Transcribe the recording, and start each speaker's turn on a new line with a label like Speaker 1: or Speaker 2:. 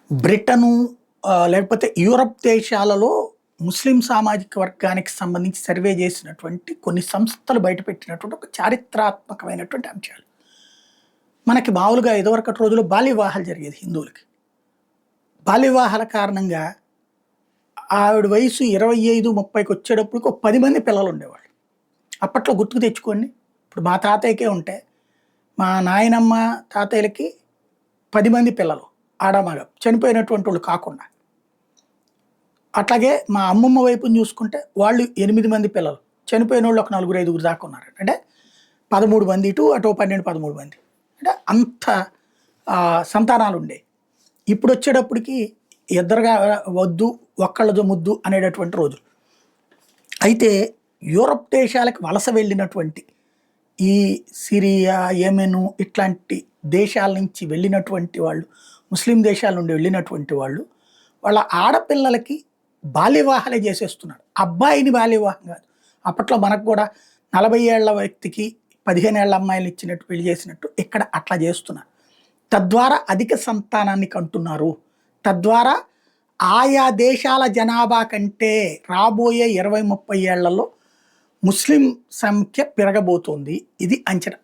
Speaker 1: Britain లేకపోతే Europe దేశాలలో ముస్లిం సామాజిక వర్గానికి సంబంధించి సర్వే చేసినటువంటి కొన్ని సంస్థలు బయటపెట్టినటువంటి ఒక చారిత్రాత్మకమైనటువంటి అంశాలు. మనకి మామూలుగా ఇదివరకటి రోజుల్లో బాల్య వివాహాలు జరిగేది హిందువులకి. బాల్య వివాహాల కారణంగా ఆవిడ వయసు 25, 30కి వచ్చేటప్పటికి ఒక 10 మంది పిల్లలు ఉండేవాళ్ళు. అప్పట్లో గుర్తుకు తెచ్చుకోండి. ఇప్పుడు మా తాతయ్యకే ఉంటే, మా నాయనమ్మ తాతయ్యలకి 10 మంది పిల్లలు ఆడమగ చనిపోయినటువంటి వాళ్ళు కాకుండా. అట్లాగే మా అమ్మమ్మ వైపుని చూసుకుంటే వాళ్ళు 8 మంది పిల్లలు చనిపోయిన వాళ్ళు ఒక 4, 5 దాకా ఉన్నారు. అంటే 13 మంది ఇటు అటు 12, 13 మంది. అంటే అంత సంతానాలు ఉండేవి. ఇప్పుడు వచ్చేటప్పటికి ఇద్దరుగా వద్దు ఒక్కళ్ళతో ముద్దు అనేటటువంటి రోజులు. అయితే యూరప్ దేశాలకు వలస వెళ్ళినటువంటి ఈ సిరియా, యెమెను ఇట్లాంటి దేశాల నుంచి వెళ్ళినటువంటి వాళ్ళు, ముస్లిం దేశాల నుండి వెళ్ళినటువంటి వాళ్ళు, వాళ్ళ ఆడపిల్లలకి బాల్య వివాహాలే చేసేస్తున్నారు. అబ్బాయిని బాల్య వివాహం కాదు. అప్పట్లో మనకు కూడా 40 ఏళ్ల వ్యక్తికి 15 ఏళ్ల అమ్మాయిలు ఇచ్చినట్టు పెళ్లి చేసినట్టు ఇక్కడ అట్లా చేస్తున్నారు. తద్వారా అధిక సంతానాన్ని కంటున్నారు. తద్వారా ఆయా దేశాల జనాభా కంటే రాబోయే 20, 30 ఏళ్లలో ముస్లిం సంఖ్య పెరగబోతోంది. ఇది అంచనా.